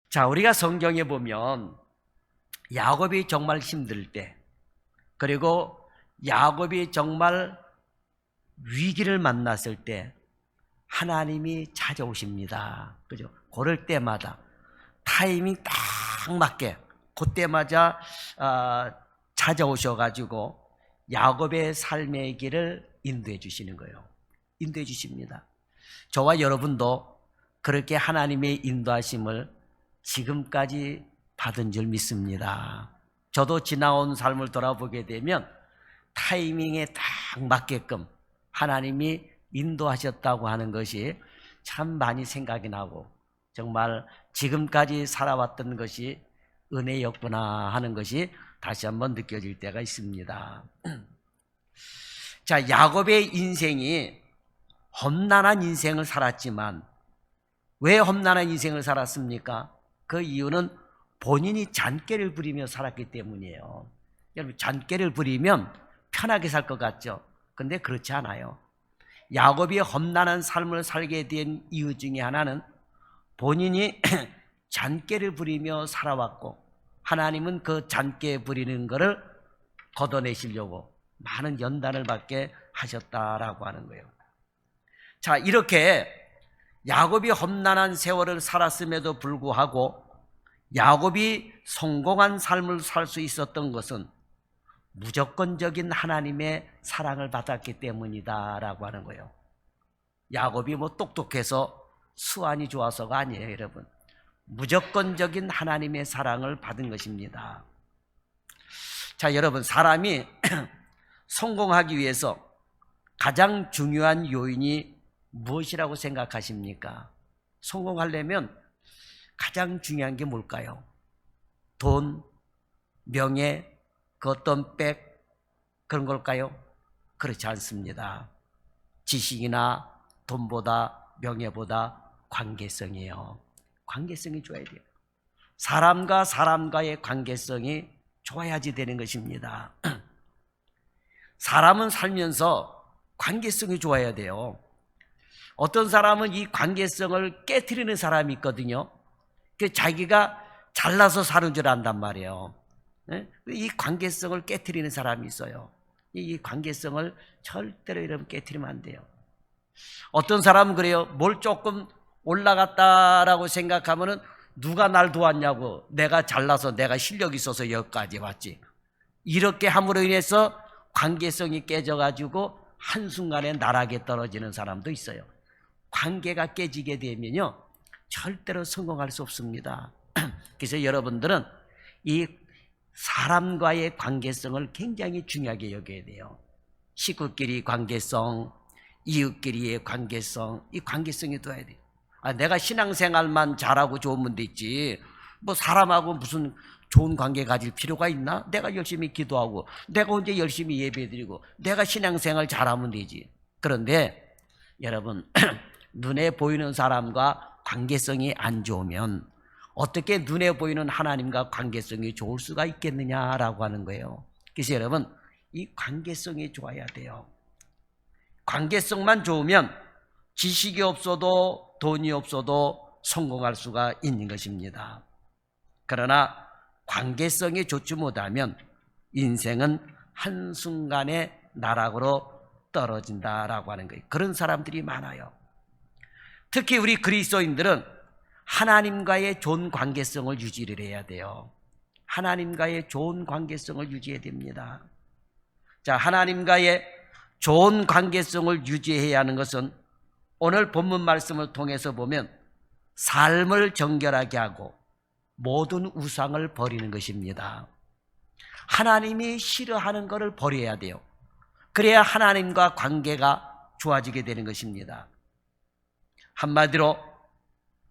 자, 우리가 성경에 보면 야곱이 정말 힘들 때, 그리고 야곱이 정말 위기를 만났을 때 하나님이 찾아오십니다. 그죠? 그럴 때마다 타이밍 딱 맞게 그때마다 찾아오셔가지고 야곱의 삶의 길을 인도해 주시는 거예요. 인도해 주십니다. 저와 여러분도 그렇게 하나님의 인도하심을 지금까지 받은 줄 믿습니다. 저도 지나온 삶을 돌아보게 되면 타이밍에 딱 맞게끔 하나님이 인도하셨다고 하는 것이 참 많이 생각이 나고, 정말 지금까지 살아왔던 것이 은혜였구나 하는 것이 다시 한번 느껴질 때가 있습니다. 자, 야곱의 인생이 험난한 인생을 살았지만 왜 험난한 인생을 살았습니까? 그 이유는 본인이 잔꾀를 부리며 살았기 때문이에요. 여러분, 잔꾀를 부리면 편하게 살 것 같죠? 근데 그렇지 않아요. 야곱이 험난한 삶을 살게 된 이유 중에 하나는 본인이 잔꾀를 부리며 살아왔고, 하나님은 그 잔꾀 부리는 것을 걷어내시려고 많은 연단을 받게 하셨다라고 하는 거예요. 자, 이렇게 야곱이 험난한 세월을 살았음에도 불구하고 야곱이 성공한 삶을 살 수 있었던 것은 무조건적인 하나님의 사랑을 받았기 때문이다라고 하는 거예요. 야곱이 뭐 똑똑해서 수완이 좋아서가 아니에요, 여러분. 무조건적인 하나님의 사랑을 받은 것입니다. 자, 여러분, 사람이 성공하기 위해서 가장 중요한 요인이 무엇이라고 생각하십니까? 성공하려면 가장 중요한 게 뭘까요? 돈, 명예, 그 어떤 백, 그런 걸까요? 그렇지 않습니다. 지식이나 돈보다, 명예보다 관계성이에요. 관계성이 좋아야 돼요. 사람과 사람과의 관계성이 좋아야지 되는 것입니다. 사람은 살면서 관계성이 좋아야 돼요. 어떤 사람은 이 관계성을 깨트리는 사람이 있거든요. 자기가 잘나서 사는 줄 안단 말이에요. 이 관계성을 깨트리는 사람이 있어요. 이 관계성을 절대로 여러분 깨트리면 안 돼요. 어떤 사람은 그래요. 뭘 조금 올라갔다라고 생각하면은 누가 날 도왔냐고, 내가 잘나서 내가 실력이 있어서 여기까지 왔지. 이렇게 함으로 인해서 관계성이 깨져가지고 한순간에 나락에 떨어지는 사람도 있어요. 관계가 깨지게 되면요, 절대로 성공할 수 없습니다. 그래서 여러분들은 이 사람과의 관계성을 굉장히 중요하게 여겨야 돼요. 식구끼리 관계성, 이웃끼리의 관계성, 이 관계성이 둬야 돼요. 내가 신앙생활만 잘하고 좋으면 됐지, 뭐 사람하고 무슨 좋은 관계 가질 필요가 있나? 내가 열심히 기도하고, 내가 언제 열심히 예배드리고, 내가 신앙생활 잘하면 되지. 그런데 여러분, 눈에 보이는 사람과 관계성이 안 좋으면 어떻게 눈에 보이는 하나님과 관계성이 좋을 수가 있겠느냐라고 하는 거예요. 그래서 여러분, 이 관계성이 좋아야 돼요. 관계성만 좋으면 지식이 없어도 돈이 없어도 성공할 수가 있는 것입니다. 그러나 관계성이 좋지 못하면 인생은 한순간에 나락으로 떨어진다라고 하는 거예요. 그런 사람들이 많아요. 특히 우리 그리스도인들은 하나님과의 좋은 관계성을 유지를 해야 돼요. 하나님과의 좋은 관계성을 유지해야 됩니다. 자, 하나님과의 좋은 관계성을 유지해야 하는 것은 오늘 본문 말씀을 통해서 보면 삶을 정결하게 하고 모든 우상을 버리는 것입니다. 하나님이 싫어하는 것을 버려야 돼요. 그래야 하나님과 관계가 좋아지게 되는 것입니다. 한마디로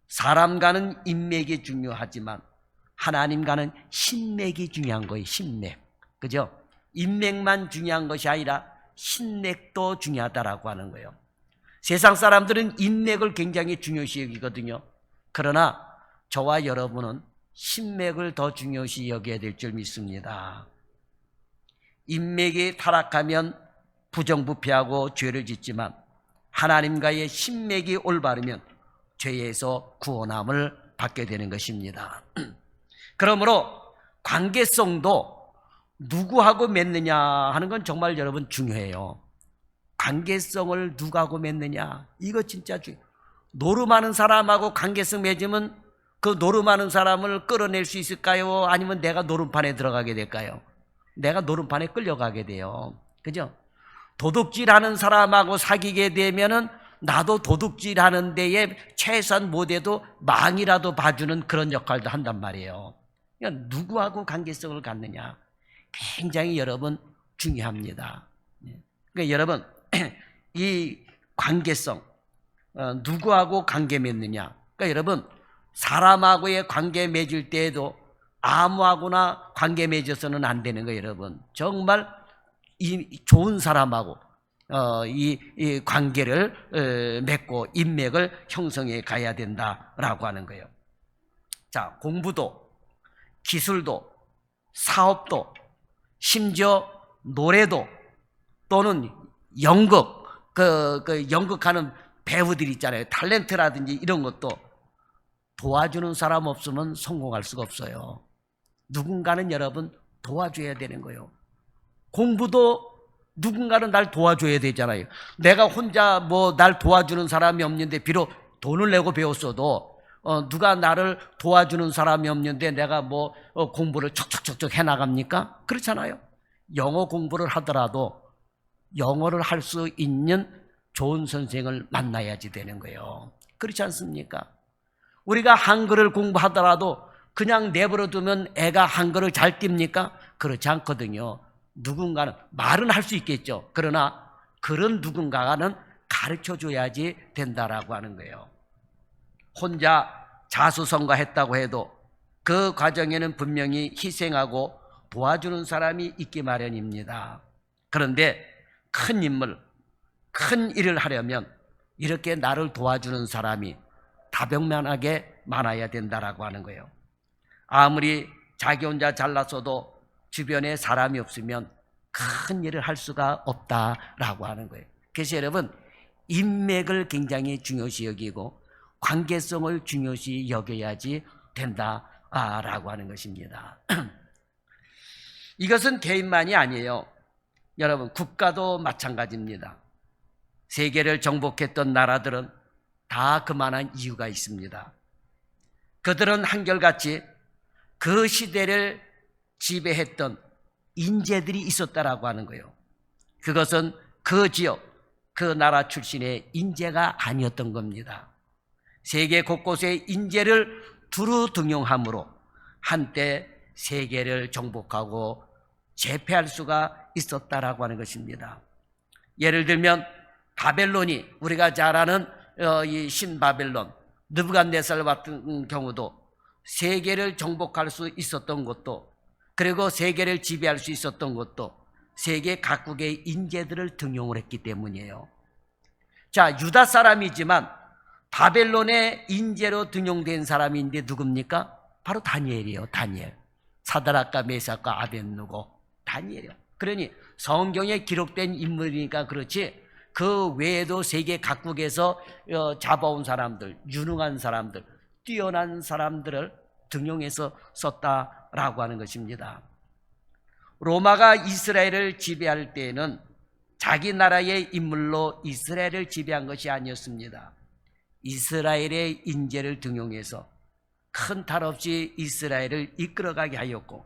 사람과는 인맥이 중요하지만 하나님과는 신맥이 중요한 거예요. 신맥. 그죠? 인맥만 중요한 것이 아니라 신맥도 중요하다라고 하는 거예요. 세상 사람들은 인맥을 굉장히 중요시 여기거든요. 그러나 저와 여러분은 신맥을 더 중요시 여겨야 될 줄 믿습니다. 인맥이 타락하면 부정부패하고 죄를 짓지만 하나님과의 신맥이 올바르면 죄에서 구원함을 받게 되는 것입니다. 그러므로 관계성도 누구하고 맺느냐 하는 건 정말 여러분 중요해요. 관계성을 누구하고 맺느냐, 이거 진짜 중요해요. 노름하는 사람하고 관계성 맺으면 그 노름하는 사람을 끌어낼 수 있을까요? 아니면 내가 노름판에 들어가게 될까요? 내가 노름판에 끌려가게 돼요. 그죠? 도둑질하는 사람하고 사귀게 되면은 나도 도둑질하는 데에 최소한 못해도 망이라도 봐주는 그런 역할도 한단 말이에요. 그러니까 누구하고 관계성을 갖느냐 굉장히 여러분 중요합니다. 그러니까 여러분 이 관계성, 누구하고 관계 맺느냐. 그러니까 여러분 사람하고의 관계 맺을 때에도 아무하고나 관계 맺어서는 안 되는 거예요. 여러분 정말 이 좋은 사람하고 이 관계를 맺고 인맥을 형성해 가야 된다라고 하는 거예요. 자, 공부도 기술도 사업도 심지어 노래도 또는 연극 그 연극하는 배우들 있잖아요. 탤런트라든지 이런 것도 도와주는 사람 없으면 성공할 수가 없어요. 누군가는 여러분 도와줘야 되는 거예요. 공부도 누군가는 날 도와줘야 되잖아요. 내가 혼자 뭐 날 도와주는 사람이 없는데 비록 돈을 내고 배웠어도 누가 나를 도와주는 사람이 없는데 내가 뭐 공부를 척척척척 해나갑니까? 그렇잖아요. 영어 공부를 하더라도 영어를 할 수 있는 좋은 선생을 만나야지 되는 거예요. 그렇지 않습니까? 우리가 한글을 공부하더라도 그냥 내버려 두면 애가 한글을 잘 띱니까? 그렇지 않거든요. 누군가는 말은 할 수 있겠죠. 그러나 그런 누군가는 가르쳐줘야지 된다라고 하는 거예요. 혼자 자수성가했다고 해도 그 과정에는 분명히 희생하고 도와주는 사람이 있기 마련입니다. 그런데 큰 인물, 큰 일을 하려면 이렇게 나를 도와주는 사람이 다병면하게 많아야 된다라고 하는 거예요. 아무리 자기 혼자 잘났어도 주변에 사람이 없으면 큰 일을 할 수가 없다라고 하는 거예요. 그래서 여러분 인맥을 굉장히 중요시 여기고 관계성을 중요시 여겨야지 된다라고 하는 것입니다. 이것은 개인만이 아니에요. 여러분 국가도 마찬가지입니다. 세계를 정복했던 나라들은 다 그만한 이유가 있습니다. 그들은 한결같이 그 시대를 지배했던 인재들이 있었다라고 하는 거예요. 그것은 그 지역, 그 나라 출신의 인재가 아니었던 겁니다. 세계 곳곳의 인재를 두루 등용함으로 한때 세계를 정복하고 제패할 수가 있었다라고 하는 것입니다. 예를 들면 바벨론이 우리가 잘 아는 이 신바벨론, 느부갓네살 같은 경우도 세계를 정복할 수 있었던 것도 그리고 세계를 지배할 수 있었던 것도 세계 각국의 인재들을 등용을 했기 때문이에요. 자, 유다 사람이지만 바벨론의 인재로 등용된 사람인데 누굽니까? 바로 다니엘이에요. 다니엘. 사드락과 메삭과 아벳느고 다니엘이에요. 그러니 성경에 기록된 인물이니까 그렇지 그 외에도 세계 각국에서 잡아온 사람들, 유능한 사람들, 뛰어난 사람들을 등용해서 썼다라고 하는 것입니다. 로마가 이스라엘을 지배할 때에는 자기 나라의 인물로 이스라엘을 지배한 것이 아니었습니다. 이스라엘의 인재를 등용해서 큰 탈 없이 이스라엘을 이끌어가게 하였고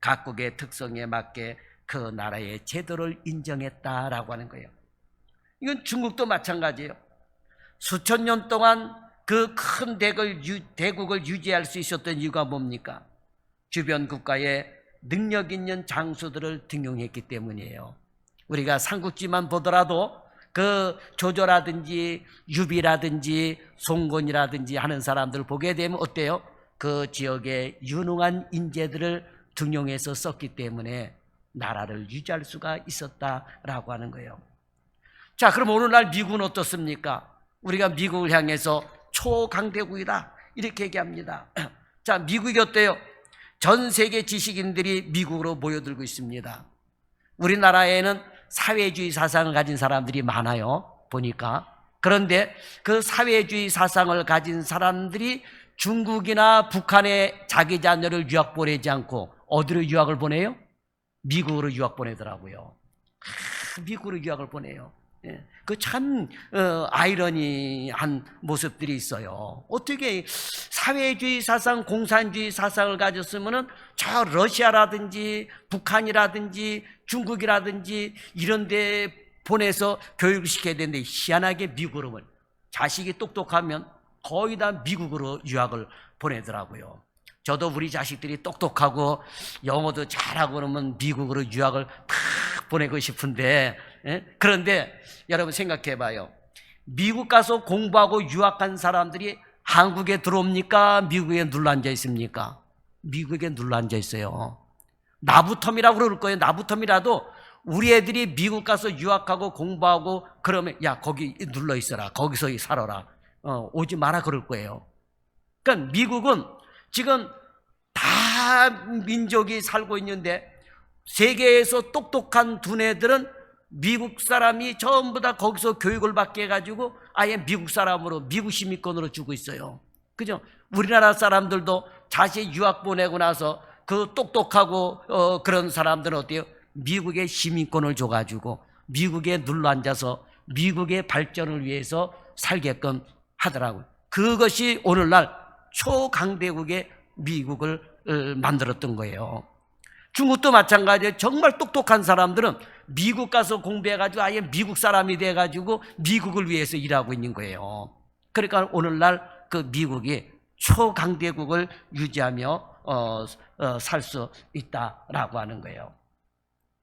각국의 특성에 맞게 그 나라의 제도를 인정했다라고 하는 거예요. 이건 중국도 마찬가지예요. 수천 년 동안 그 큰 대국을 유지할 수 있었던 이유가 뭡니까? 주변 국가에 능력 있는 장수들을 등용했기 때문이에요. 우리가 삼국지만 보더라도 그 조조라든지 유비라든지 송건이라든지 하는 사람들을 보게 되면 어때요? 그 지역에 유능한 인재들을 등용해서 썼기 때문에 나라를 유지할 수가 있었다라고 하는 거예요. 자, 그럼 오늘날 미국은 어떻습니까? 우리가 미국을 향해서 초강대국이다 이렇게 얘기합니다. 자, 미국이 어때요? 전 세계 지식인들이 미국으로 모여들고 있습니다. 우리나라에는 사회주의 사상을 가진 사람들이 많아요. 보니까. 그런데 그 사회주의 사상을 가진 사람들이 중국이나 북한에 자기 자녀를 유학 보내지 않고 어디로 유학을 보내요? 미국으로 유학 보내더라고요. 미국으로 유학을 보내요. 예. 그 참 아이러니한 모습들이 있어요. 어떻게 사회주의 사상, 공산주의 사상을 가졌으면은 저 러시아라든지 북한이라든지 중국이라든지 이런 데 보내서 교육을 시켜야 되는데 희한하게 미국으로 자식이 똑똑하면 거의 다 미국으로 유학을 보내더라고요. 저도 우리 자식들이 똑똑하고 영어도 잘하고 그러면 미국으로 유학을 팍 보내고 싶은데, 예? 그런데 여러분 생각해 봐요. 미국 가서 공부하고 유학한 사람들이 한국에 들어옵니까? 미국에 눌러앉아 있습니까? 미국에 눌러앉아 있어요. 나부텀이라고 그럴 거예요. 나부텀이라도 우리 애들이 미국 가서 유학하고 공부하고 그러면 야 거기 눌러 있어라. 거기서 살아라. 오지 마라 그럴 거예요. 그러니까 미국은 지금 다 민족이 살고 있는데 세계에서 똑똑한 두뇌들은 미국 사람이 전부 다 거기서 교육을 받게 해가지고 아예 미국 사람으로 미국 시민권으로 주고 있어요. 그죠? 우리나라 사람들도 자식 유학 보내고 나서 그 똑똑하고 그런 사람들은 어때요? 미국의 시민권을 줘가지고 미국에 눌러앉아서 미국의 발전을 위해서 살게끔 하더라고요. 그것이 오늘날 초강대국의 미국을 만들었던 거예요. 중국도 마찬가지예요. 정말 똑똑한 사람들은 미국 가서 공부해가지고 아예 미국 사람이 돼가지고 미국을 위해서 일하고 있는 거예요. 그러니까 오늘날 그 미국이 초강대국을 유지하며 살 수 있다라고 하는 거예요.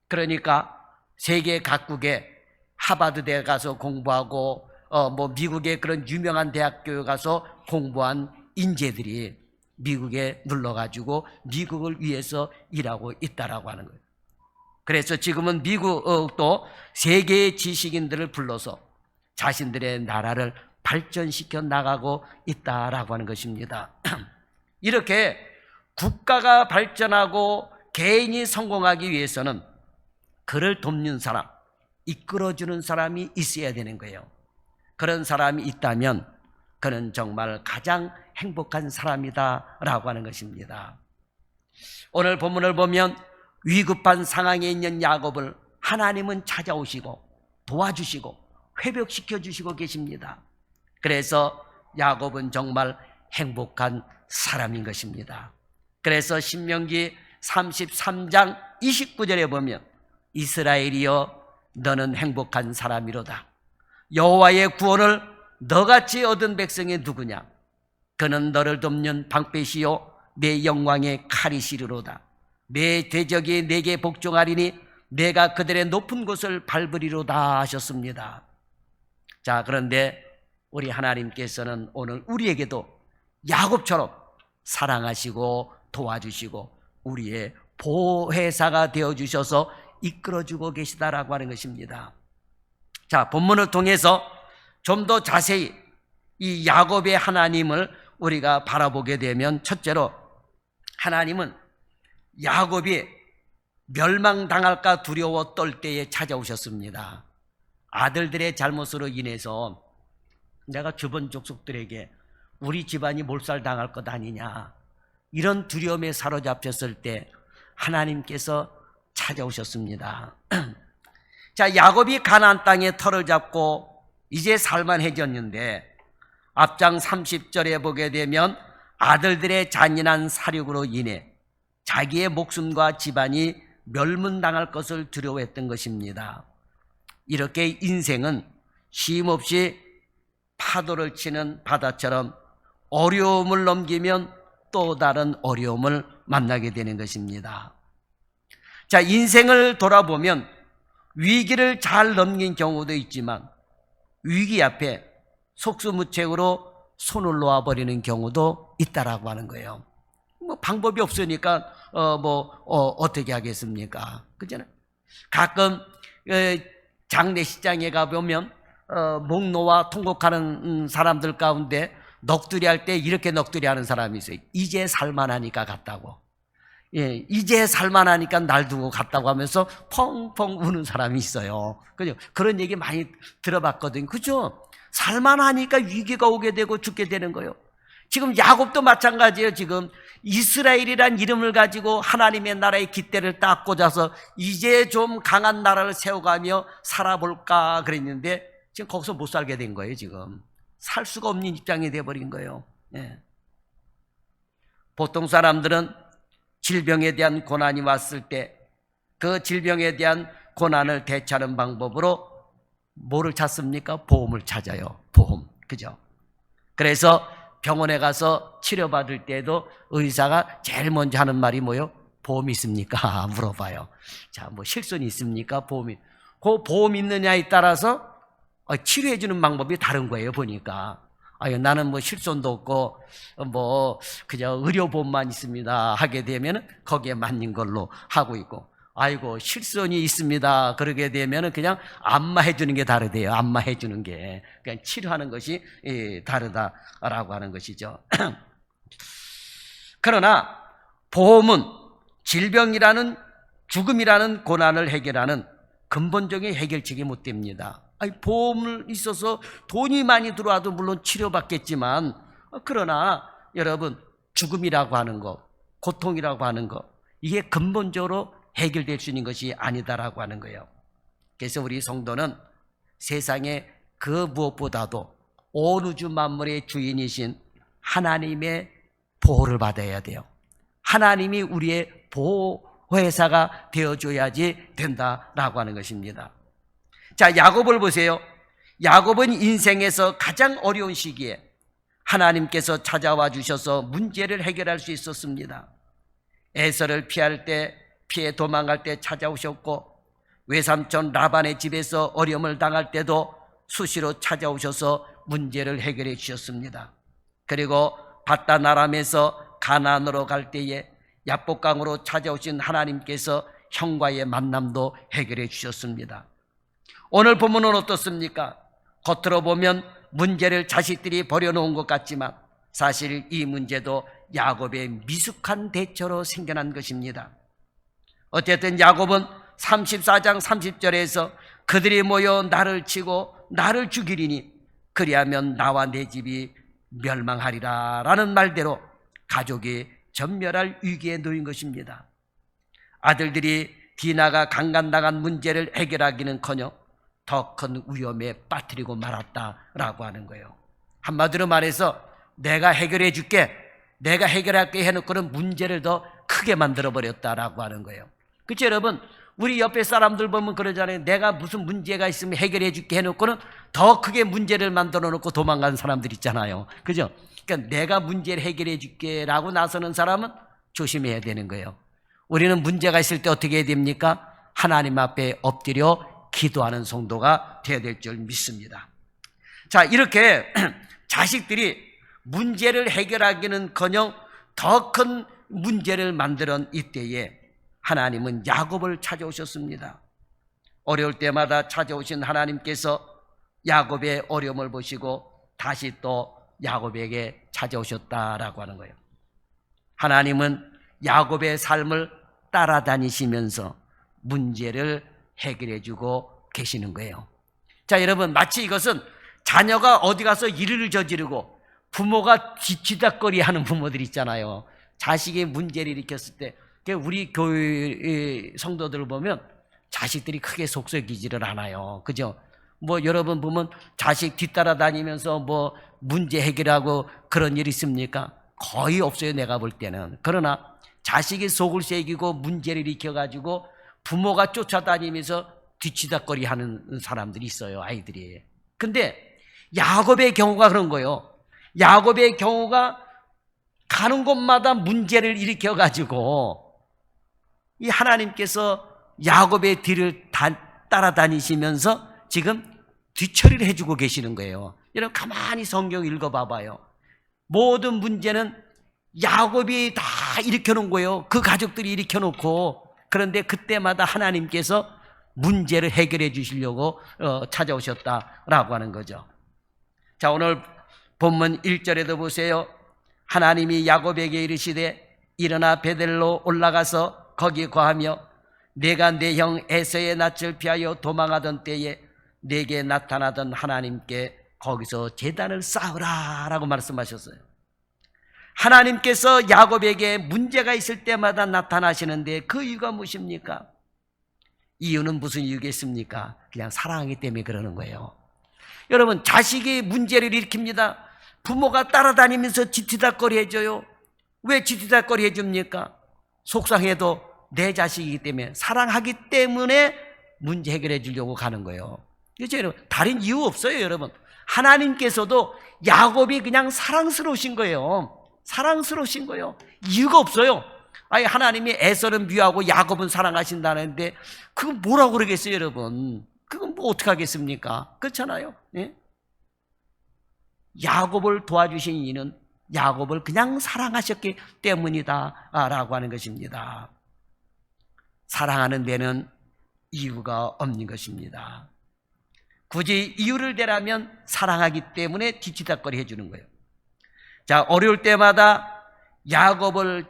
그러니까 세계 각국에 하버드대 가서 공부하고 뭐 미국의 그런 유명한 대학교에 가서 공부한 인재들이 미국에 눌러가지고 미국을 위해서 일하고 있다라고 하는 거예요. 그래서 지금은 미국도 세계의 지식인들을 불러서 자신들의 나라를 발전시켜 나가고 있다라고 하는 것입니다. 이렇게 국가가 발전하고 개인이 성공하기 위해서는 그를 돕는 사람, 이끌어주는 사람이 있어야 되는 거예요. 그런 사람이 있다면 그는 정말 가장 행복한 사람이다라고 하는 것입니다. 오늘 본문을 보면 위급한 상황에 있는 야곱을 하나님은 찾아오시고 도와주시고 회복시켜 주시고 계십니다. 그래서 야곱은 정말 행복한 사람인 것입니다. 그래서 신명기 33장 29절에 보면 이스라엘이여 너는 행복한 사람이로다. 여호와의 구원을 너같이 얻은 백성이 누구냐? 그는 너를 돕는 방패시요 내 영광의 칼이시리로다. 내 대적이 내게 복종하리니 내가 그들의 높은 곳을 밟으리로다 하셨습니다. 자, 그런데 우리 하나님께서는 오늘 우리에게도 야곱처럼 사랑하시고 도와주시고 우리의 보혜사가 되어주셔서 이끌어주고 계시다라고 하는 것입니다. 자, 본문을 통해서 좀 더 자세히 이 야곱의 하나님을 우리가 바라보게 되면 첫째로 하나님은 야곱이 멸망당할까 두려워 떨 때에 찾아오셨습니다. 아들들의 잘못으로 인해서 내가 주변 족속들에게 우리 집안이 몰살당할 것 아니냐 이런 두려움에 사로잡혔을 때 하나님께서 찾아오셨습니다. 자, 야곱이 가나안 땅에 터를 잡고 이제 살만해졌는데 앞장 30절에 보게 되면 아들들의 잔인한 살육으로 인해 자기의 목숨과 집안이 멸문당할 것을 두려워했던 것입니다. 이렇게 인생은 쉼없이 파도를 치는 바다처럼 어려움을 넘기면 또 다른 어려움을 만나게 되는 것입니다. 자, 인생을 돌아보면 위기를 잘 넘긴 경우도 있지만 위기 앞에 속수무책으로 손을 놓아버리는 경우도 있다라고 하는 거예요. 뭐 방법이 없으니까 어떻게 하겠습니까? 그잖아요. 가끔 장례식장에 가보면 목놓아 통곡하는 사람들 가운데 넋두리 할 때 이렇게 넋두리 하는 사람이 있어요. 이제 살만하니까 갔다고. 예, 이제 살만하니까 날 두고 갔다고 하면서 펑펑 우는 사람이 있어요. 그죠? 그런 얘기 많이 들어봤거든요. 그죠? 살만하니까 위기가 오게 되고 죽게 되는 거예요. 지금 야곱도 마찬가지예요. 지금 이스라엘이란 이름을 가지고 하나님의 나라의 깃대를 딱 꽂아서 이제 좀 강한 나라를 세워가며 살아볼까 그랬는데 지금 거기서 못 살게 된 거예요. 지금 살 수가 없는 입장이 돼버린 거예요. 예. 보통 사람들은 질병에 대한 고난이 왔을 때 그 질병에 대한 고난을 대처하는 방법으로 뭐를 찾습니까? 보험을 찾아요. 보험. 그죠? 그래서 병원에 가서 치료받을 때도 의사가 제일 먼저 하는 말이 뭐예요? 보험이 있습니까? 물어봐요. 자, 뭐 실손이 있습니까? 보험이. 그 보험 있느냐에 따라서 치료해주는 방법이 다른 거예요, 보니까. 아유, 나는 뭐 실손도 없고, 뭐, 그냥 의료보험만 있습니다. 하게 되면 거기에 맞는 걸로 하고 있고. 아이고, 실손이 있습니다. 그러게 되면 그냥 안마해주는 게 다르대요. 안마해주는 게. 그냥 치료하는 것이 다르다라고 하는 것이죠. 그러나 보험은 질병이라는 죽음이라는 고난을 해결하는 근본적인 해결책이 못 됩니다. 아니, 보험을 있어서 돈이 많이 들어와도 물론 치료받겠지만, 그러나 여러분, 죽음이라고 하는 것, 고통이라고 하는 것, 이게 근본적으로 해결될 수 있는 것이 아니다라고 하는 거예요. 그래서 우리 성도는 세상에 그 무엇보다도 온 우주 만물의 주인이신 하나님의 보호를 받아야 돼요. 하나님이 우리의 보호회사가 되어줘야지 된다라고 하는 것입니다. 자, 야곱을 보세요. 야곱은 인생에서 가장 어려운 시기에 하나님께서 찾아와 주셔서 문제를 해결할 수 있었습니다. 에서를 피해 도망갈 때 찾아오셨고, 외삼촌 라반의 집에서 어려움을 당할 때도 수시로 찾아오셔서 문제를 해결해 주셨습니다. 그리고 바단 아람에서 가나안으로 갈 때에 야복강으로 찾아오신 하나님께서 형과의 만남도 해결해 주셨습니다. 오늘 본문은 어떻습니까? 겉으로 보면 문제를 자식들이 버려놓은 것 같지만 사실 이 문제도 야곱의 미숙한 대처로 생겨난 것입니다. 어쨌든 야곱은 34장 30절에서 그들이 모여 나를 치고 나를 죽이리니 그리하면 나와 내 집이 멸망하리라 라는 말대로 가족이 전멸할 위기에 놓인 것입니다. 아들들이 디나가 강간당한 문제를 해결하기는커녕 더 큰 위험에 빠뜨리고 말았다라고 하는 거예요. 한마디로 말해서 내가 해결해 줄게, 내가 해결할게 해놓고는 문제를 더 크게 만들어버렸다라고 하는 거예요. 그렇죠, 여러분? 우리 옆에 사람들 보면 그러잖아요. 내가 무슨 문제가 있으면 해결해 줄게 해놓고는 더 크게 문제를 만들어 놓고 도망가는 사람들 있잖아요. 그죠? 그러니까 내가 문제를 해결해 줄게 라고 나서는 사람은 조심해야 되는 거예요. 우리는 문제가 있을 때 어떻게 해야 됩니까? 하나님 앞에 엎드려 기도하는 성도가 되어야 될 줄 믿습니다. 자, 이렇게 자식들이 문제를 해결하기는커녕 더 큰 문제를 만드는 이때에 하나님은 야곱을 찾아오셨습니다. 어려울 때마다 찾아오신 하나님께서 야곱의 어려움을 보시고 다시 또 야곱에게 찾아오셨다라고 하는 거예요. 하나님은 야곱의 삶을 따라다니시면서 문제를 해결해 주고 계시는 거예요. 자, 여러분, 마치 이것은 자녀가 어디 가서 일을 저지르고 부모가 뒤치다거리 하는 부모들 있잖아요. 자식이 문제를 일으켰을 때 우리 교회 성도들을 보면 자식들이 크게 속썩이지를 않아요. 그죠? 뭐 여러분 보면 자식 뒤따라다니면서 뭐 문제 해결하고 그런 일 있습니까? 거의 없어요, 내가 볼 때는. 그러나 자식이 속을 새기고 문제를 일으켜가지고 부모가 쫓아다니면서 뒤치다거리 하는 사람들이 있어요, 아이들이. 근데 야곱의 경우가 그런 거예요. 야곱의 경우가 가는 곳마다 문제를 일으켜가지고 이 하나님께서 야곱의 뒤를 따라다니시면서 지금 뒤처리를 해주고 계시는 거예요. 여러분 가만히 성경 읽어봐봐요. 모든 문제는 야곱이 다 일으켜놓은 거예요. 그 가족들이 일으켜놓고. 그런데 그때마다 하나님께서 문제를 해결해 주시려고 찾아오셨다라고 하는 거죠. 자, 오늘 본문 1절에도 보세요. 하나님이 야곱에게 이르시되 일어나 베델로 올라가서 거기 거하며 내가 내 형 에서의 낯을 피하여 도망하던 때에 내게 나타나던 하나님께 거기서 제단을 쌓으라 라고 말씀하셨어요. 하나님께서 야곱에게 문제가 있을 때마다 나타나시는데 그 이유가 무엇입니까? 이유는 무슨 이유겠습니까? 그냥 사랑하기 때문에 그러는 거예요. 여러분, 자식이 문제를 일으킵니다. 부모가 따라다니면서 지티닥거리 해줘요. 왜 지티닥거리 해줍니까? 속상해도 내 자식이기 때문에, 사랑하기 때문에 문제 해결해 주려고 가는 거예요. 그렇죠, 여러분? 다른 이유 없어요, 여러분. 하나님께서도 야곱이 그냥 사랑스러우신 거예요. 사랑스러우신 거예요. 이유가 없어요. 아니, 하나님이 에서는 미워하고 야곱은 사랑하신다는데 그건 뭐라고 그러겠어요, 여러분? 그건 뭐 어떻게 하겠습니까? 그렇잖아요. 예? 야곱을 도와주신 이는 야곱을 그냥 사랑하셨기 때문이다 라고 하는 것입니다. 사랑하는 데는 이유가 없는 것입니다. 굳이 이유를 대라면 사랑하기 때문에 뒤치다거리 해주는 거예요. 자, 어려울 때마다 야곱을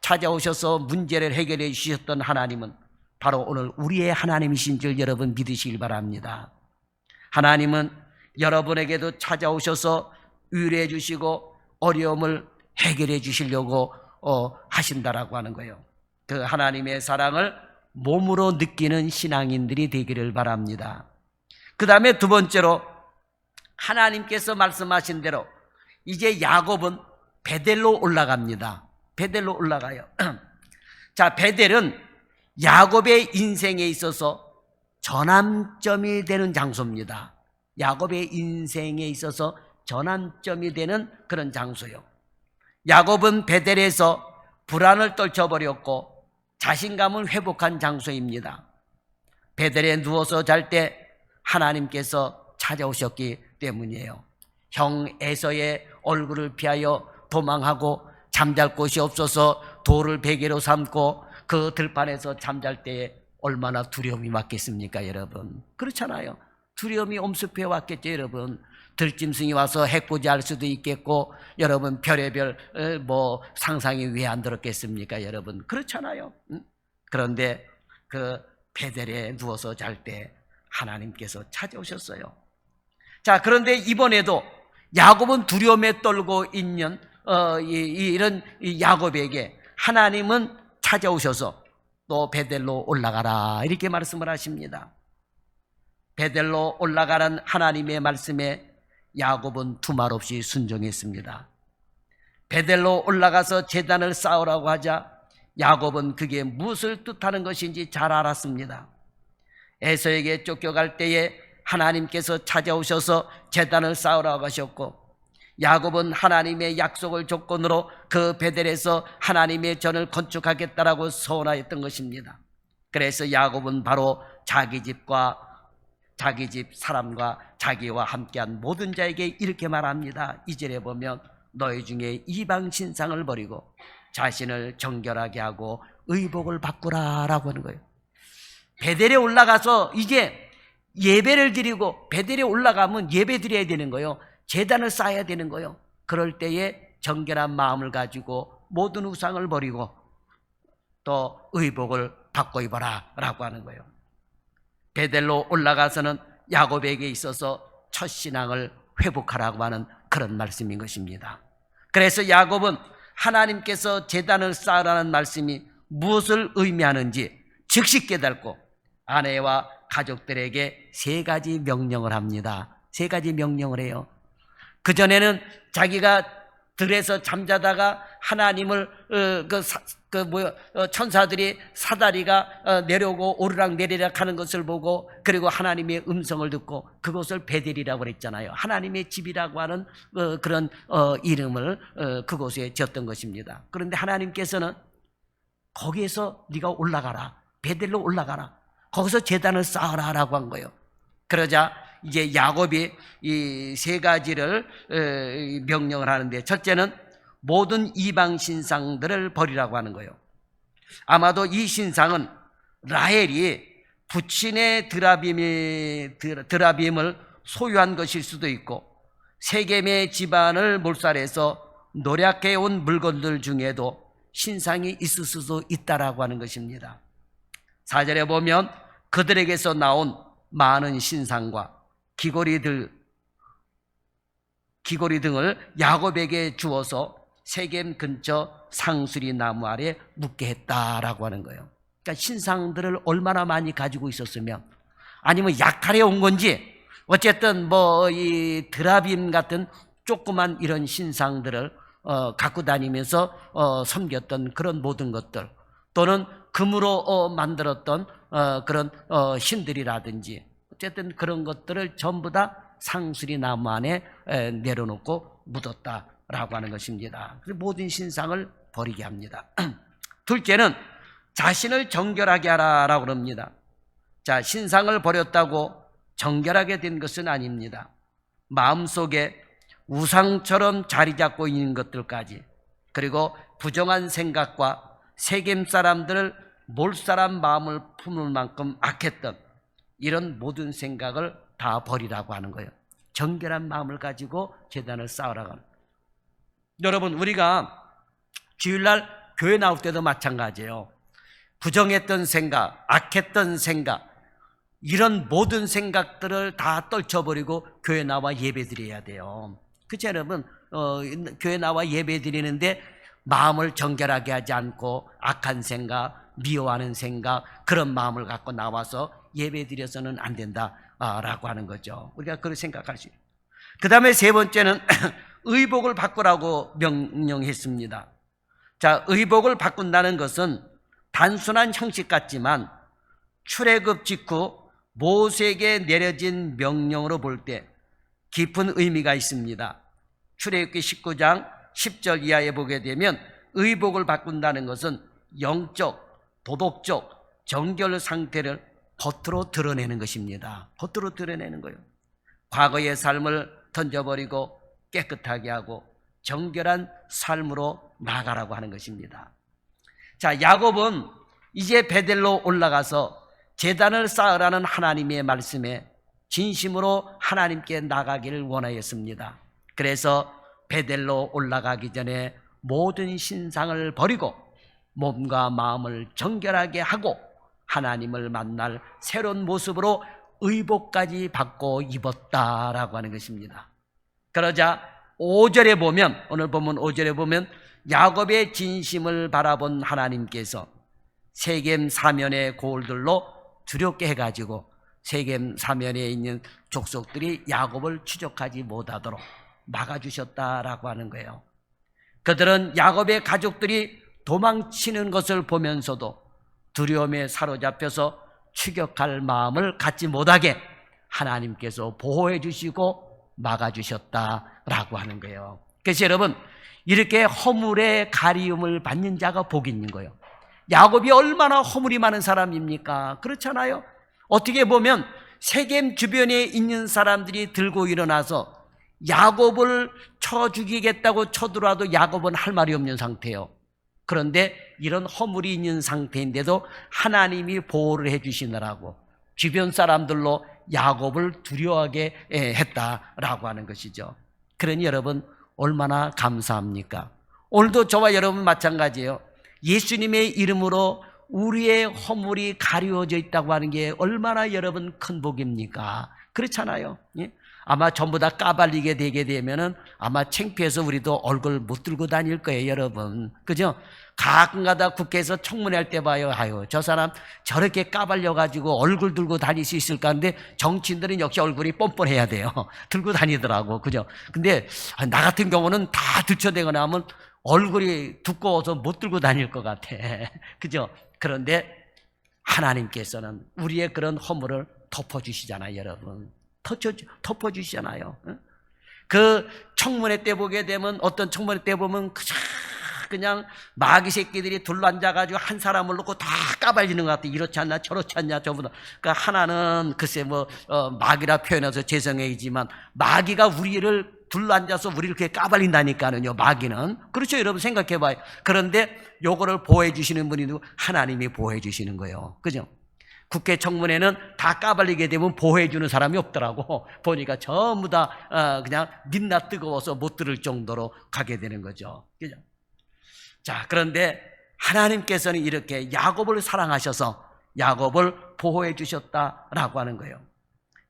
찾아오셔서 문제를 해결해 주셨던 하나님은 바로 오늘 우리의 하나님이신 줄 여러분 믿으시길 바랍니다. 하나님은 여러분에게도 찾아오셔서 위로해 주시고 어려움을 해결해 주시려고 하신다라고 하는 거예요. 그 하나님의 사랑을 몸으로 느끼는 신앙인들이 되기를 바랍니다. 그 다음에 두 번째로 하나님께서 말씀하신 대로 이제 야곱은 베델로 올라갑니다. 베델로 올라가요. 자, 베델은 야곱의 인생에 있어서 전환점이 되는 장소입니다. 야곱의 인생에 있어서 전환점이 되는 그런 장소요. 야곱은 베델에서 불안을 떨쳐버렸고 자신감을 회복한 장소입니다. 베델에 누워서 잘 때 하나님께서 찾아오셨기 때문이에요. 형 에서의 얼굴을 피하여 도망하고 잠잘 곳이 없어서 돌을 베개로 삼고 그 들판에서 잠잘 때에 얼마나 두려움이 왔겠습니까, 여러분? 그렇잖아요. 두려움이 엄습해 왔겠죠, 여러분. 들짐승이 와서 해코지할 수도 있겠고, 여러분 별의별 상상이 왜 안 들었겠습니까, 여러분? 그렇잖아요. 그런데 그 베델에 누워서 잘 때 하나님께서 찾아오셨어요. 자, 그런데 이번에도 야곱은 두려움에 떨고 있는 이런 야곱에게 하나님은 찾아오셔서 또 베델로 올라가라 이렇게 말씀을 하십니다. 베델로 올라가는 하나님의 말씀에 야곱은 두말 없이 순종했습니다. 베델로 올라가서 제단을 쌓으라고 하자 야곱은 그게 무엇을 뜻하는 것인지 잘 알았습니다. 에서에게 쫓겨갈 때에 하나님께서 찾아오셔서 제단을 쌓으라고 하셨고, 야곱은 하나님의 약속을 조건으로 그 베델에서 하나님의 전을 건축하겠다라고 서원하였던 것입니다. 그래서 야곱은 바로 자기 집 사람과 자기와 함께한 모든 자에게 이렇게 말합니다. 2절에 보면 너희 중에 이방 신상을 버리고 자신을 정결하게 하고 의복을 바꾸라라고 하는 거예요. 베델에 올라가서 이제 예배를 드리고, 베델에 올라가면 예배 드려야 되는 거예요. 제단을 쌓아야 되는 거예요. 그럴 때에 정결한 마음을 가지고 모든 우상을 버리고 또 의복을 바꿔 입어라 라고 하는 거예요. 베델로 올라가서는 야곱에게 있어서 첫 신앙을 회복하라고 하는 그런 말씀인 것입니다. 그래서 야곱은 하나님께서 제단을 쌓으라는 말씀이 무엇을 의미하는지 즉시 깨닫고 아내와 가족들에게 3가지 명령을 합니다. 3가지 명령을 해요. 그전에는 자기가 들에서 잠자다가 하나님을 천사들이 사다리가 내려오고 오르락 내리락 하는 것을 보고, 그리고 하나님의 음성을 듣고 그것을 베델이라고 그랬잖아요. 하나님의 집이라고 하는 그런 이름을 그곳에 지었던 것입니다. 그런데 하나님께서는 거기에서 네가 올라가라, 베델로 올라가라, 거기서 제단을 쌓아라 라고 한 거예요. 그러자 이제 야곱이 이 3가지를 명령을 하는데, 첫째는 모든 이방 신상들을 버리라고 하는 거예요. 아마도 이 신상은 라헬이 부친의 드라빔을 소유한 것일 수도 있고, 세겜의 집안을 몰살해서 노력해온 물건들 중에도 신상이 있을 수도 있다라고 하는 것입니다. 4절에 보면 그들에게서 나온 많은 신상과 귀걸이들, 귀고리 등을 야곱에게 주어서 세겜 근처 상수리 나무 아래 묵게 했다라고 하는 거예요. 그러니까 신상들을 얼마나 많이 가지고 있었으면, 아니면 약탈해 온 건지, 어쨌든 이 드라빔 같은 조그만 이런 신상들을 갖고 다니면서 섬겼던 그런 모든 것들, 또는 금으로 만들었던 그런 신들이라든지, 어쨌든 그런 것들을 전부 다 상수리 나무 안에 내려놓고 묻었다라고 하는 것입니다. 그래서 모든 신상을 버리게 합니다. 둘째는 자신을 정결하게 하라라고 합니다. 자, 신상을 버렸다고 정결하게 된 것은 아닙니다. 마음속에 우상처럼 자리 잡고 있는 것들까지, 그리고 부정한 생각과 세겜 사람들을 몰살한 마음을 품을 만큼 악했던 이런 모든 생각을 다 버리라고 하는 거예요. 정결한 마음을 가지고 제단을 쌓으라고 하는 거예요. 여러분, 우리가 주일날 교회 나올 때도 마찬가지예요. 부정했던 생각, 악했던 생각, 이런 모든 생각들을 다 떨쳐버리고 교회 나와 예배 드려야 돼요. 그렇죠, 여러분? 교회 나와 예배 드리는데 마음을 정결하게 하지 않고 악한 생각, 미워하는 생각, 그런 마음을 갖고 나와서 예배 드려서는 안 된다라고 하는 거죠. 우리가 그렇게 생각할 수 있어요. 그 다음에 세 번째는 의복을 바꾸라고 명령했습니다. 자, 의복을 바꾼다는 것은 단순한 형식 같지만 출애굽 직후 모세에게 내려진 명령으로 볼 때 깊은 의미가 있습니다. 출애굽기 19장 10절 이하에 보게 되면 의복을 바꾼다는 것은 영적, 도덕적, 정결 상태를 겉으로 드러내는 것입니다. 겉으로 드러내는 거예요. 과거의 삶을 던져버리고 깨끗하게 하고 정결한 삶으로 나가라고 하는 것입니다. 자, 야곱은 이제 베델로 올라가서 제단을 쌓으라는 하나님의 말씀에 진심으로 하나님께 나가기를 원하였습니다. 그래서 베델로 올라가기 전에 모든 신상을 버리고 몸과 마음을 정결하게 하고 하나님을 만날 새로운 모습으로 의복까지 받고 입었다라고 하는 것입니다. 그러자 5절에 보면, 오늘 보면 5절에 보면 야곱의 진심을 바라본 하나님께서 세겜 사면의 고을들로 두렵게 해가지고 세겜 사면에 있는 족속들이 야곱을 추적하지 못하도록 막아주셨다라고 하는 거예요. 그들은 야곱의 가족들이 도망치는 것을 보면서도 두려움에 사로잡혀서 추격할 마음을 갖지 못하게 하나님께서 보호해 주시고 막아주셨다라고 하는 거예요. 그래서 여러분, 이렇게 허물의 가리움을 받는 자가 복이 있는 거예요. 야곱이 얼마나 허물이 많은 사람입니까? 그렇잖아요. 어떻게 보면 세겜 주변에 있는 사람들이 들고 일어나서 야곱을 쳐 죽이겠다고 쳐들어와도 야곱은 할 말이 없는 상태예요. 그런데 이런 허물이 있는 상태인데도 하나님이 보호를 해주시느라고 주변 사람들로 야곱을 두려워하게 했다라고 하는 것이죠. 그러니 여러분, 얼마나 감사합니까? 오늘도 저와 여러분 마찬가지예요. 예수님의 이름으로 우리의 허물이 가리워져 있다고 하는 게 얼마나 여러분 큰 복입니까? 그렇잖아요. 예? 아마 전부 다 까발리게 되게 되면은 아마 창피해서 우리도 얼굴 못 들고 다닐 거예요, 여러분. 그죠? 가끔가다 국회에서 청문회할 때 봐요. 아유, 저 사람 저렇게 까발려가지고 얼굴 들고 다닐 수 있을까 하는데 정치인들은 역시 얼굴이 뻔뻔해야 돼요. 들고 다니더라고. 그죠? 근데 나 같은 경우는 다 들춰대거나 하면 얼굴이 두꺼워서 못 들고 다닐 것 같아. 그죠? 그런데 하나님께서는 우리의 그런 허물을 덮어주시잖아요, 여러분. 덮어주시잖아요. 그 청문회 때 보게 되면, 어떤 청문회 때 보면 그냥 마귀 새끼들이 둘러앉아가지고 한 사람을 놓고 다 까발리는 것 같아. 이렇지 않나 저렇지 않냐 저보다. 그러니까 하나는 글쎄 마귀라 표현해서 죄송해지만 마귀가 우리를 둘러앉아서 우리를 이렇게 까발린다니까는요, 마귀는. 그렇죠, 여러분 생각해봐요. 그런데 요거를 보호해 주시는 분이 누구? 하나님이 보호해 주시는 거예요. 그죠? 국회 청문회는 다 까발리게 되면 보호해 주는 사람이 없더라고. 보니까 전부 다 그냥 민낯 뜨거워서 못 들을 정도로 가게 되는 거죠. 그죠? 자, 그런데 하나님께서는 이렇게 야곱을 사랑하셔서 야곱을 보호해 주셨다라고 하는 거예요.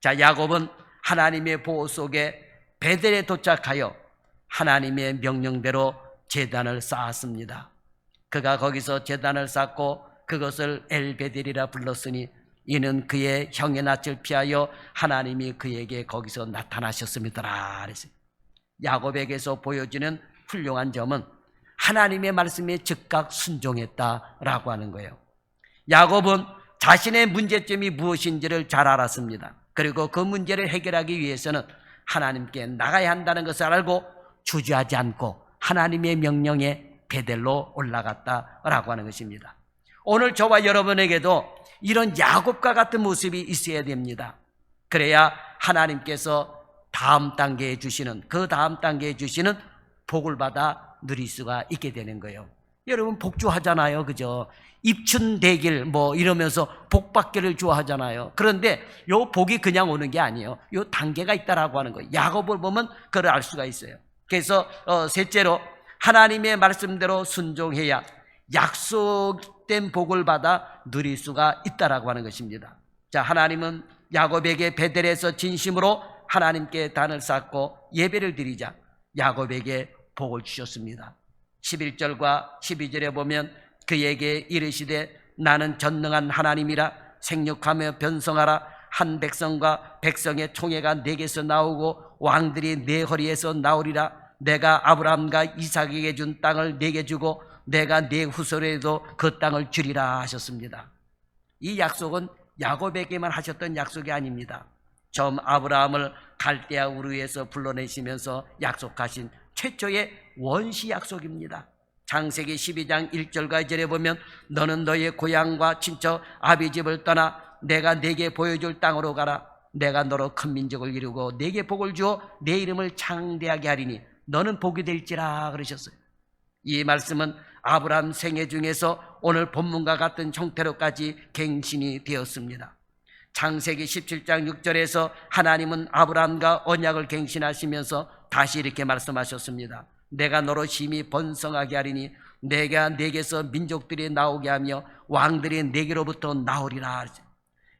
자, 야곱은 하나님의 보호 속에 베델에 도착하여 하나님의 명령대로 제단을 쌓았습니다. 그가 거기서 제단을 쌓고 그것을 엘베델이라 불렀으니 이는 그의 형의 낯을 피하여 하나님이 그에게 거기서 나타나셨습니다. 그랬어요. 야곱에게서 보여지는 훌륭한 점은 하나님의 말씀에 즉각 순종했다라고 하는 거예요. 야곱은 자신의 문제점이 무엇인지를 잘 알았습니다. 그리고 그 문제를 해결하기 위해서는 하나님께 나가야 한다는 것을 알고 주저하지 않고 하나님의 명령에 베델로 올라갔다라고 하는 것입니다. 오늘 저와 여러분에게도 이런 야곱과 같은 모습이 있어야 됩니다. 그래야 하나님께서 다음 단계에 주시는, 그 다음 단계에 주시는 복을 받아 누릴 수가 있게 되는 거예요. 여러분 복주하잖아요, 그죠? 입춘대길 뭐 이러면서 복 받기를 좋아하잖아요. 그런데 요 복이 그냥 오는 게 아니에요. 요 단계가 있다라고 하는 거예요. 야곱을 보면 그걸 알 수가 있어요. 그래서 셋째로 하나님의 말씀대로 순종해야 약속된 복을 받아 누릴 수가 있다라고 하는 것입니다. 자, 하나님은 야곱에게 베델에서 진심으로 하나님께 단을 쌓고 예배를 드리자 야곱에게 복을 주셨습니다. 11절과 12절에 보면 그에게 이르시되 나는 전능한 하나님이라 생육하며 변성하라. 한 백성과 백성의 총회가 내게서 나오고 왕들이 내 허리에서 나오리라. 내가 아브라함과 이삭에게 준 땅을 내게 주고 내가 내 후손에도 그 땅을 주리라 하셨습니다. 이 약속은 야곱에게만 하셨던 약속이 아닙니다. 처음 아브라함을 갈대아 우르에서 불러내시면서 약속하신 최초의 원시 약속입니다. 창세기 12장 1절과 2절에 보면 너는 너의 고향과 친척 아비집을 떠나 내가 네게 보여줄 땅으로 가라. 내가 너로 큰 민족을 이루고 네게 복을 주어 내 이름을 창대하게 하리니 너는 복이 될지라 그러셨어요. 이 말씀은 아브라함 생애 중에서 오늘 본문과 같은 형태로까지 갱신이 되었습니다. 창세기 17장 6절에서 하나님은 아브라함과 언약을 갱신하시면서 다시 이렇게 말씀하셨습니다. 내가 너로 심히 번성하게 하리니 내가 네게서 민족들이 나오게 하며 왕들이 네게로부터 나오리라.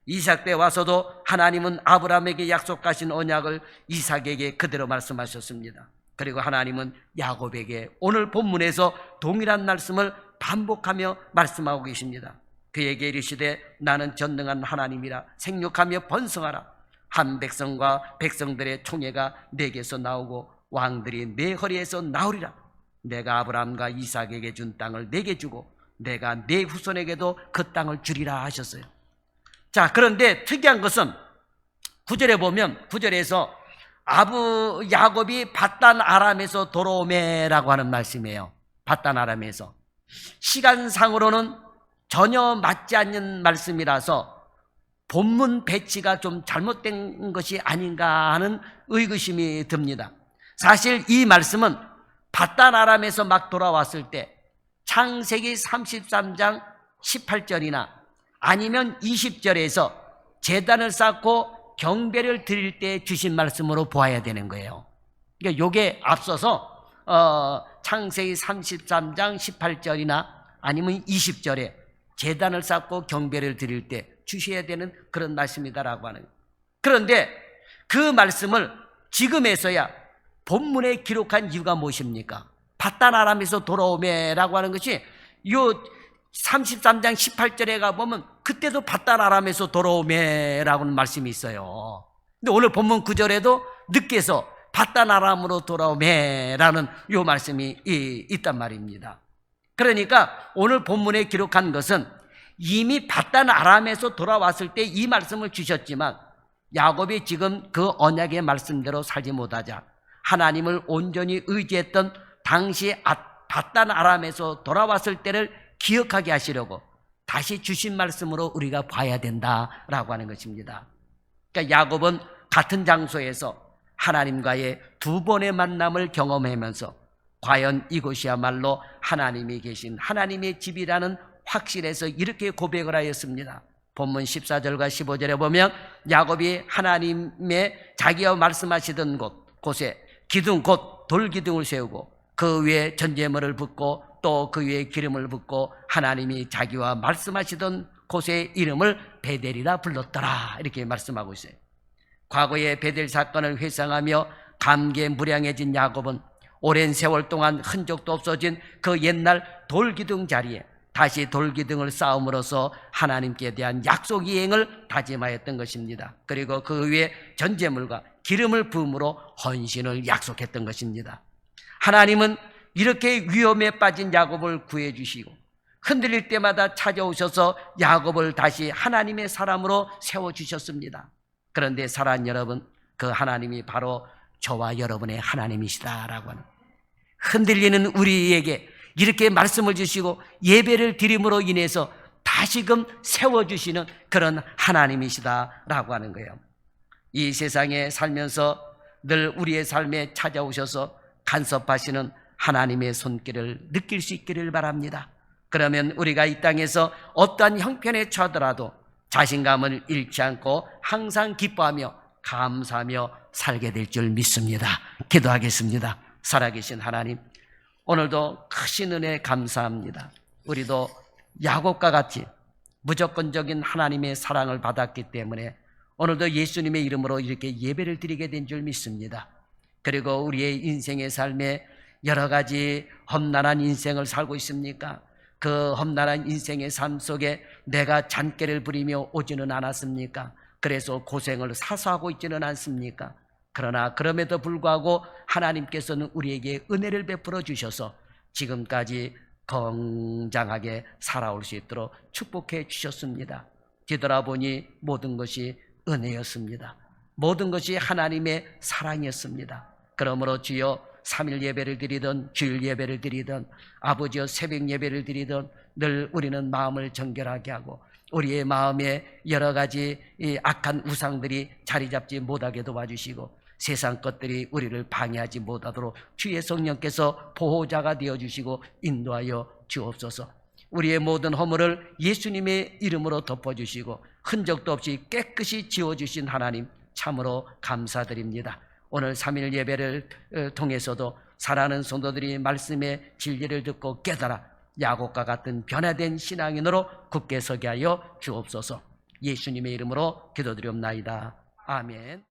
이삭 때 와서도 하나님은 아브라함에게 약속하신 언약을 이삭에게 그대로 말씀하셨습니다. 그리고 하나님은 야곱에게 오늘 본문에서 동일한 말씀을 반복하며 말씀하고 계십니다. 그에게 이르시되 나는 전능한 하나님이라 생육하며 번성하라. 한 백성과 백성들의 총회가 내게서 나오고 왕들이 내 허리에서 나오리라. 내가 아브라함과 이삭에게 준 땅을 내게 주고 내가 내 후손에게도 그 땅을 주리라 하셨어요. 자, 그런데 특이한 것은 9절에 보면 9절에서 야곱이 밧단 아람에서 돌아오매라고 하는 말씀이에요. 밧단 아람에서. 시간상으로는 전혀 맞지 않는 말씀이라서 본문 배치가 좀 잘못된 것이 아닌가 하는 의구심이 듭니다. 사실 이 말씀은 밧단 아람에서 막 돌아왔을 때 창세기 33장 18절이나 아니면 20절에서 제단을 쌓고 경배를 드릴 때 주신 말씀으로 보아야 되는 거예요. 그러니까 요게 앞서서 창세기 33장 18절이나 아니면 20절에 제단을 쌓고 경배를 드릴 때 주셔야 되는 그런 말씀이다라고 하는 거예요. 그런데 그 말씀을 지금에서야 본문에 기록한 이유가 무엇입니까? 밧단 아람에서 돌아오매라고 하는 것이 요 33장 18절에 가보면 그때도 밧단 아람에서 돌아오매라고 하는 말씀이 있어요. 근데 오늘 본문 9절에도 늦게서 밧단 아람으로 돌아오매라는 요 말씀이 있단 말입니다. 그러니까 오늘 본문에 기록한 것은 이미 밧단 아람에서 돌아왔을 때 이 말씀을 주셨지만 야곱이 지금 그 언약의 말씀대로 살지 못하자 하나님을 온전히 의지했던 당시 밧단 아람에서 돌아왔을 때를 기억하게 하시려고 다시 주신 말씀으로 우리가 봐야 된다라고 하는 것입니다. 그러니까 야곱은 같은 장소에서 하나님과의 두 번의 만남을 경험하면서 과연 이곳이야말로 하나님이 계신 하나님의 집이라는 확신에서 이렇게 고백을 하였습니다. 본문 14절과 15절에 보면 야곱이 하나님의 자기와 말씀하시던 곳에 기둥 곧 돌기둥을 세우고 그 위에 전제물을 붓고 또 그 위에 기름을 붓고 하나님이 자기와 말씀하시던 곳의 이름을 베델이라 불렀더라 이렇게 말씀하고 있어요. 과거의 베델 사건을 회상하며 감개무량해진 야곱은 오랜 세월 동안 흔적도 없어진 그 옛날 돌기둥 자리에 다시 돌기둥을 쌓음으로써 하나님께 대한 약속 이행을 다짐하였던 것입니다. 그리고 그 위에 전제물과 기름을 부음으로 헌신을 약속했던 것입니다. 하나님은 이렇게 위험에 빠진 야곱을 구해주시고 흔들릴 때마다 찾아오셔서 야곱을 다시 하나님의 사람으로 세워주셨습니다. 그런데 사랑하는 여러분, 그 하나님이 바로 저와 여러분의 하나님이시다라고 하는, 흔들리는 우리에게 이렇게 말씀을 주시고 예배를 드림으로 인해서 다시금 세워주시는 그런 하나님이시다라고 하는 거예요. 이 세상에 살면서 늘 우리의 삶에 찾아오셔서 간섭하시는 하나님의 손길을 느낄 수 있기를 바랍니다. 그러면 우리가 이 땅에서 어떠한 형편에 처하더라도 자신감을 잃지 않고 항상 기뻐하며 감사하며 살게 될 줄 믿습니다. 기도하겠습니다. 살아계신 하나님, 오늘도 크신 은혜 감사합니다. 우리도 야곱과 같이 무조건적인 하나님의 사랑을 받았기 때문에 오늘도 예수님의 이름으로 이렇게 예배를 드리게 된 줄 믿습니다. 그리고 우리의 인생의 삶에 여러 가지 험난한 인생을 살고 있습니까? 그 험난한 인생의 삶 속에 내가 잔꾀를 부리며 오지는 않았습니까? 그래서 고생을 사수하고 있지는 않습니까? 그러나 그럼에도 불구하고 하나님께서는 우리에게 은혜를 베풀어 주셔서 지금까지 건장하게 살아올 수 있도록 축복해 주셨습니다. 뒤돌아보니 모든 것이 은혜였습니다. 모든 것이 하나님의 사랑이었습니다. 그러므로 주여 3일 예배를 드리든 주일 예배를 드리든 아버지여 새벽 예배를 드리든 늘 우리는 마음을 정결하게 하고 우리의 마음에 여러 가지 이 악한 우상들이 자리 잡지 못하게 도와주시고 세상 것들이 우리를 방해하지 못하도록 주의 성령께서 보호자가 되어주시고 인도하여 주옵소서. 우리의 모든 허물을 예수님의 이름으로 덮어주시고 흔적도 없이 깨끗이 지워주신 하나님 참으로 감사드립니다. 오늘 3일 예배를 통해서도 사랑하는 성도들이 말씀의 진리를 듣고 깨달아 야곱과 같은 변화된 신앙인으로 굳게 서게 하여 주옵소서. 예수님의 이름으로 기도드리옵나이다. 아멘.